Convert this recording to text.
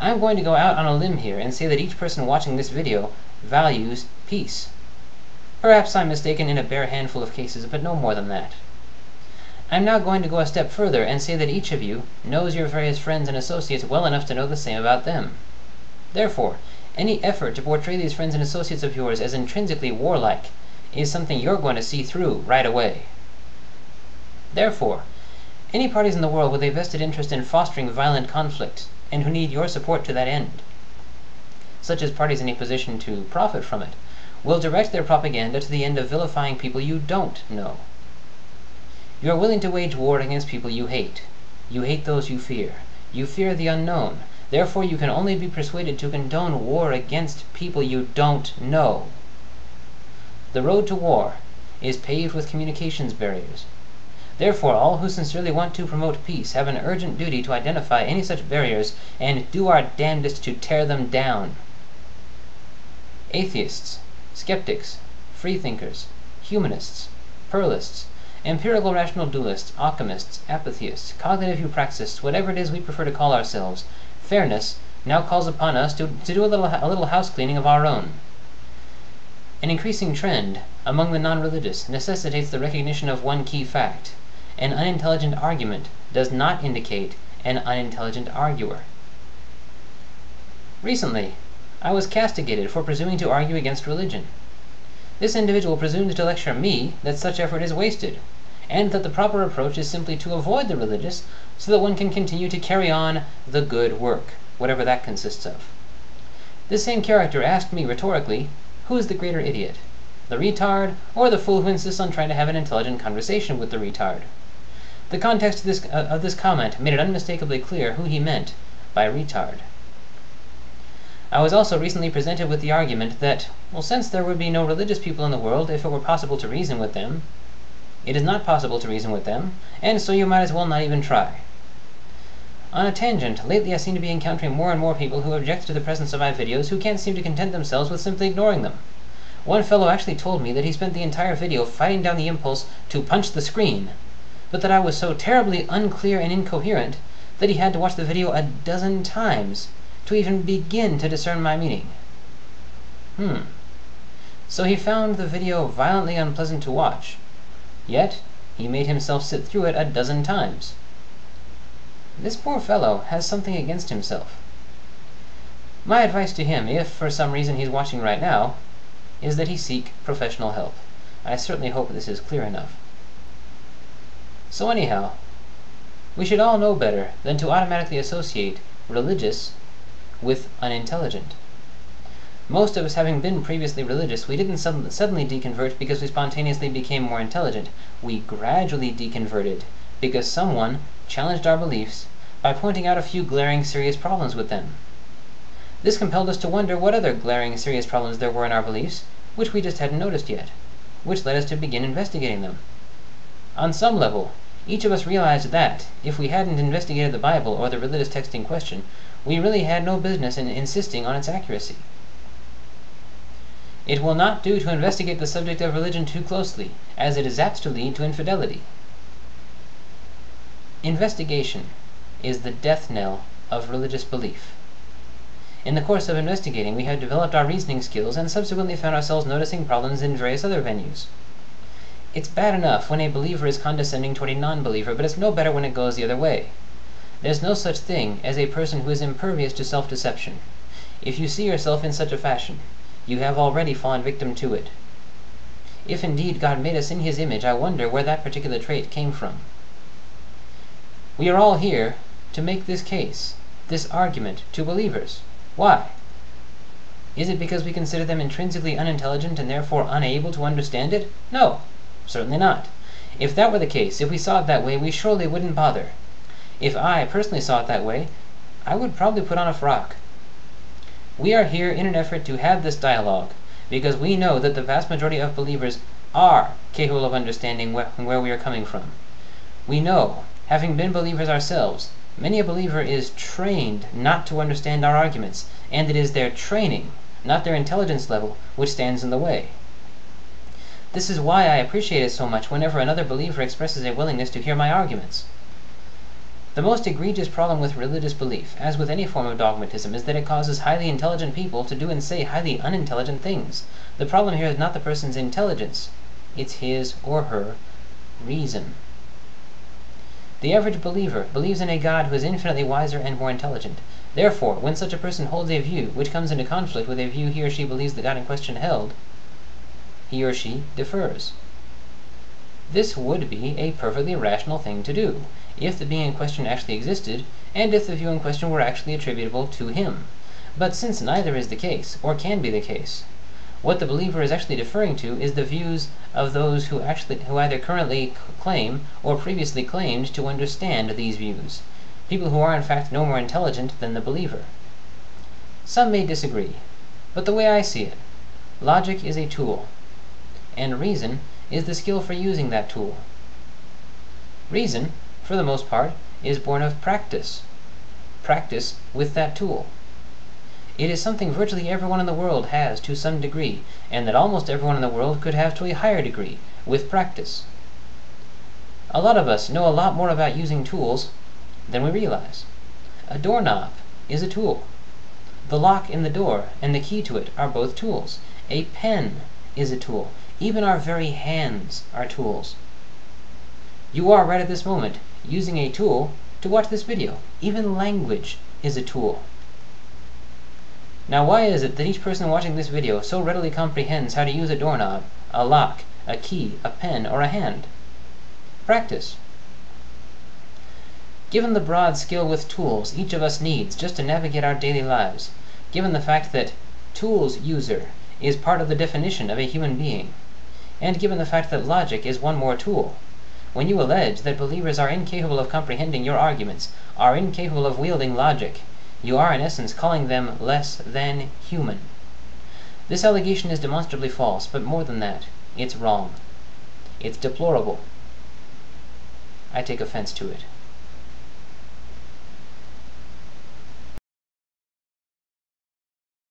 I'm going to go out on a limb here and say that each person watching this video values peace. Perhaps I'm mistaken in a bare handful of cases, but no more than that. I'm now going to go a step further and say that each of you knows your various friends and associates well enough to know the same about them. Therefore, any effort to portray these friends and associates of yours as intrinsically warlike is something you're going to see through right away. Therefore, any parties in the world with a vested interest in fostering violent conflict and who need your support to that end, such as parties in a position to profit from it, will direct their propaganda to the end of vilifying people you don't know. You are willing to wage war against people you hate. You hate those you fear. You fear the unknown. Therefore, you can only be persuaded to condone war against people you don't know. The road to war is paved with communications barriers. Therefore, all who sincerely want to promote peace have an urgent duty to identify any such barriers and do our damnedest to tear them down. Atheists, skeptics, freethinkers, humanists, pluralists, empirical rational dualists, alchemists, apatheists, cognitive eupraxists, whatever it is we prefer to call ourselves, fairness now calls upon us to do a little house cleaning of our own. An increasing trend among the non-religious necessitates the recognition of one key fact. An unintelligent argument does not indicate an unintelligent arguer. Recently, I was castigated for presuming to argue against religion. This individual presumed to lecture me that such effort is wasted, and that the proper approach is simply to avoid the religious so that one can continue to carry on the good work, whatever that consists of. This same character asked me rhetorically, who is the greater idiot, the retard or the fool who insists on trying to have an intelligent conversation with the retard? The context of this comment made it unmistakably clear who he meant by retard. I was also recently presented with the argument that, well, since there would be no religious people in the world if it were possible to reason with them, it is not possible to reason with them, and so you might as well not even try. On a tangent, lately I seem to be encountering more and more people who object to the presence of my videos who can't seem to content themselves with simply ignoring them. One fellow actually told me that he spent the entire video fighting down the impulse to punch the screen, but that I was so terribly unclear and incoherent that he had to watch the video a dozen times to even begin to discern my meaning. So he found the video violently unpleasant to watch, yet he made himself sit through it a dozen times. This poor fellow has something against himself. My advice to him, if for some reason he's watching right now, is that he seek professional help. I certainly hope this is clear enough. So anyhow, we should all know better than to automatically associate religious with unintelligent. Most of us having been previously religious, we didn't suddenly deconvert because we spontaneously became more intelligent. We gradually deconverted because someone challenged our beliefs by pointing out a few glaring serious problems with them. This compelled us to wonder what other glaring serious problems there were in our beliefs, which we just hadn't noticed yet, which led us to begin investigating them. On some level, each of us realized that, if we hadn't investigated the Bible or the religious text in question, we really had no business in insisting on its accuracy. It will not do to investigate the subject of religion too closely, as it is apt to lead to infidelity. Investigation is the death knell of religious belief. In the course of investigating, we have developed our reasoning skills and subsequently found ourselves noticing problems in various other venues. It's bad enough when a believer is condescending toward a non-believer, but it's no better when it goes the other way. There's no such thing as a person who is impervious to self-deception. If you see yourself in such a fashion, you have already fallen victim to it. If indeed God made us in His image, I wonder where that particular trait came from. We are all here to make this case, this argument, to believers. Why? Is it because we consider them intrinsically unintelligent and therefore unable to understand it? No, certainly not. If that were the case, if we saw it that way, we surely wouldn't bother. If I personally saw it that way, I would probably put on a frock. We are here in an effort to have this dialogue because we know that the vast majority of believers are capable of understanding where we are coming from. We know, having been believers ourselves, many a believer is trained not to understand our arguments, and it is their training, not their intelligence level, which stands in the way. This is why I appreciate it so much whenever another believer expresses a willingness to hear my arguments. The most egregious problem with religious belief, as with any form of dogmatism, is that it causes highly intelligent people to do and say highly unintelligent things. The problem here is not the person's intelligence, it's his or her reason. The average believer believes in a God who is infinitely wiser and more intelligent. Therefore, when such a person holds a view which comes into conflict with a view he or she believes the God in question held, he or she defers. This would be a perfectly rational thing to do, if the being in question actually existed, and if the view in question were actually attributable to him. But since neither is the case, or can be the case, what the believer is actually deferring to is the views of those who either currently claim or previously claimed to understand these views, people who are in fact no more intelligent than the believer. Some may disagree, but the way I see it, logic is a tool, and reason is the skill for using that tool. Reason, for the most part, is born of practice with that tool. It is something virtually everyone in the world has to some degree, and that almost everyone in the world could have to a higher degree, with practice. A lot of us know a lot more about using tools than we realize. A doorknob is a tool. The lock in the door and the key to it are both tools. A pen is a tool. Even our very hands are tools. You are right at this moment using a tool to watch this video. Even language is a tool. Now why is it that each person watching this video so readily comprehends how to use a doorknob, a lock, a key, a pen, or a hand? Practice. Given the broad skill with tools each of us needs just to navigate our daily lives, given the fact that tools user is part of the definition of a human being, and given the fact that logic is one more tool, when you allege that believers are incapable of comprehending your arguments, are incapable of wielding logic, you are in essence calling them less than human. This allegation is demonstrably false, but more than that, it's wrong. It's deplorable. I take offense to it.